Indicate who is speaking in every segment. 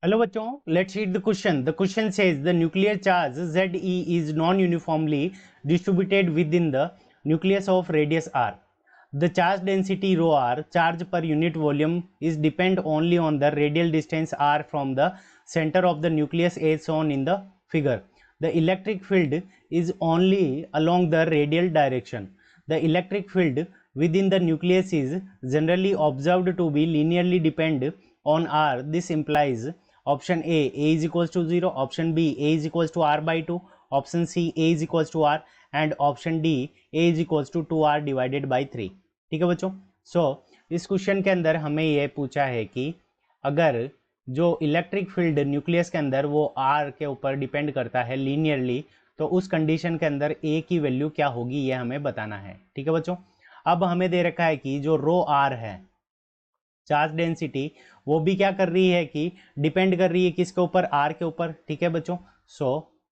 Speaker 1: Hello बच्चों, let's read the question. The question says the nuclear charge Ze is non-uniformly distributed within the nucleus of radius r. The charge density rho r, charge per unit volume, is depend only on the radial distance r from the center of the nucleus as shown in the figure. The electric field is only along the radial direction. The electric field within the nucleus is generally observed to be linearly depend on r. This implies option A is equals to 0, option B A is equals to r by 2, option C A is equals to r and option D A is equals to 2r divided by 3. ठीक है बच्चों. इस question के अंदर हमें यह पूछा है कि अगर जो इलेक्ट्रिक फील्ड न्यूक्लियस के अंदर वो आर के ऊपर डिपेंड करता है लीनियरली, तो उस कंडीशन के अंदर ए की वैल्यू क्या होगी ये हमें बताना है. ठीक है बच्चों. अब हमें दे रखा है कि जो रो आर है चार्ज डेंसिटी, वो भी क्या कर रही है कि डिपेंड कर रही है किसके ऊपर, आर के ऊपर. ठीक है बच्चों.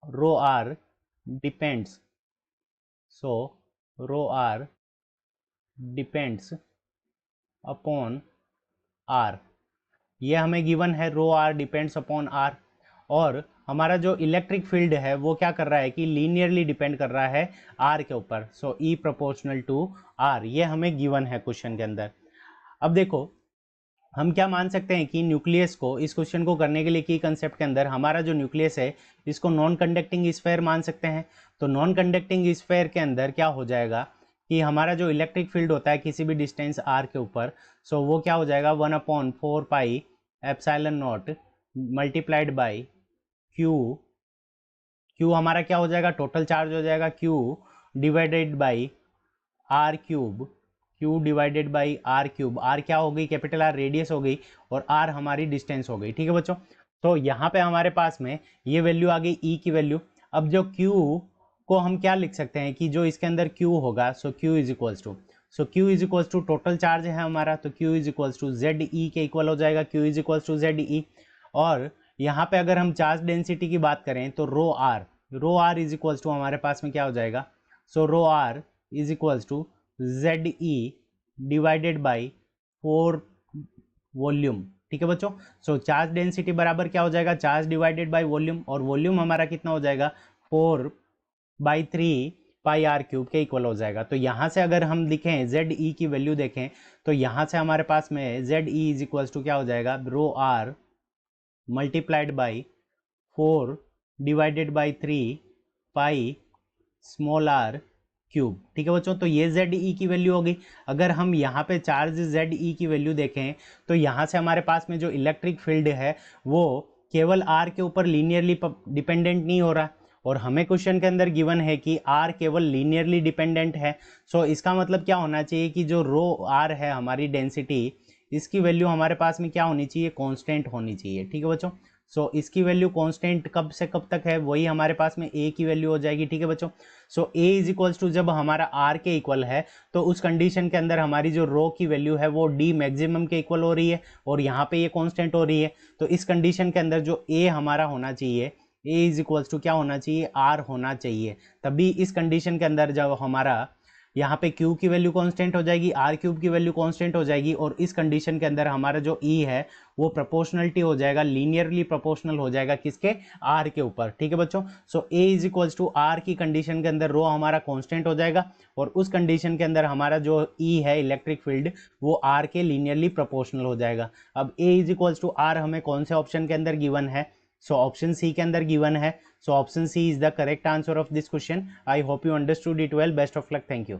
Speaker 1: रो आर डिपेंड्स अपॉन आर. ये हमें गिवन है, रो आर डिपेंड्स अपॉन आर. और हमारा जो इलेक्ट्रिक फील्ड है वो क्या कर रहा है कि लीनियरली डिपेंड कर रहा है आर के ऊपर. ई प्रोपोर्शनल टू आर, ये हमें गिवन है क्वेश्चन के अंदर. अब देखो हम क्या मान सकते हैं कि न्यूक्लियस को, इस क्वेश्चन को करने के लिए की कंसेप्ट के अंदर हमारा जो न्यूक्लियस है इसको नॉन कंडक्टिंग स्फीयर मान सकते हैं. तो नॉन कंडक्टिंग स्फीयर के अंदर क्या हो जाएगा कि हमारा जो इलेक्ट्रिक फील्ड होता है किसी भी डिस्टेंस आर के ऊपर, वो क्या हो जाएगा 1/4 pi epsilon not multiplied by q हमारा क्या हो जाएगा, टोटल चार्ज हो जाएगा q divided by r cube. Q divided by r cube. R क्या हो गई, कैपिटल आर रेडियस हो गई और आर हमारी डिस्टेंस हो गई. ठीक है बच्चों. तो यहाँ पे हमारे पास में ये वैल्यू आ गई ई की वैल्यू. अब जो क्यू को हम क्या लिख सकते हैं कि जो इसके अंदर क्यू होगा, Q is equals to total charge है हमारा, तो Q is equals to Z E के इक्वल हो जाएगा. Q is equals to Z E. और यहाँ पे अगर हम चार्ज डेंसिटी की बात करें तो rho R is equals to हमारे पास में क्या हो जाएगा, rho R is equals to Z E divided by 4 volume. ठीक है बच्चों. चार्ज डेंसिटी बराबर क्या हो जाएगा, चार्ज डिवाइडेड बाई वॉल्यूम, और वॉल्यूम हमारा कितना हो जाएगा 4/3 पाई आर क्यूब के इक्वल हो जाएगा. तो यहाँ से अगर हम लिखें जेड ई की वैल्यू देखें तो यहाँ से हमारे पास में Z E is equals to क्या हो जाएगा, rho R multiplied by 4 divided by 3 pi small R cube. ठीक है बच्चों. तो ये जेड ई की वैल्यू होगी. अगर हम यहाँ पे चार्ज जेड ई की वैल्यू देखें तो यहाँ से हमारे पास में जो इलेक्ट्रिक फील्ड है वो केवल आर के ऊपर लीनियरली डिपेंडेंट नहीं हो रहा, और हमें क्वेश्चन के अंदर गिवन है कि आर केवल लीनियरली डिपेंडेंट है. इसका मतलब क्या होना चाहिए कि जो रो आर है हमारी डेंसिटी, इसकी वैल्यू हमारे पास में क्या होनी चाहिए, कॉन्स्टेंट होनी चाहिए. ठीक है बच्चों. इसकी वैल्यू कांस्टेंट कब से कब तक है, वही हमारे पास में ए की वैल्यू हो जाएगी. ठीक है बच्चों. ए इज इक्वल्स टू जब हमारा आर के इक्वल है तो उस कंडीशन के अंदर हमारी जो रो की वैल्यू है वो डी मैक्सिमम के इक्वल हो रही है और यहाँ पे ये कांस्टेंट हो रही है. तो इस कंडीशन के अंदर जो ए हमारा होना चाहिए, ए इज इक्वल्स टू क्या होना चाहिए, आर होना चाहिए. तभी इस कंडीशन के अंदर जब हमारा यहाँ पे Q की वैल्यू कांस्टेंट हो जाएगी, आर क्यूब की वैल्यू कांस्टेंट हो जाएगी, और इस कंडीशन के अंदर हमारा जो E है वो प्रोपोर्शनलिटी हो जाएगा, लीनियरली प्रोपोर्शनल हो जाएगा किसके, R के ऊपर. ठीक है बच्चों. A is equals to r की कंडीशन के अंदर रो हमारा कांस्टेंट हो जाएगा और उस कंडीशन के अंदर हमारा जो E है इलेक्ट्रिक फील्ड वो R के लीनियरली प्रोपोर्शनल हो जाएगा. अब A is equals to r हमें कौन से ऑप्शन के अंदर गिवन है, ऑप्शन सी के अंदर गिवन है. Option c is the correct answer of this question. I hope you understood it well. Best of luck. Thank you.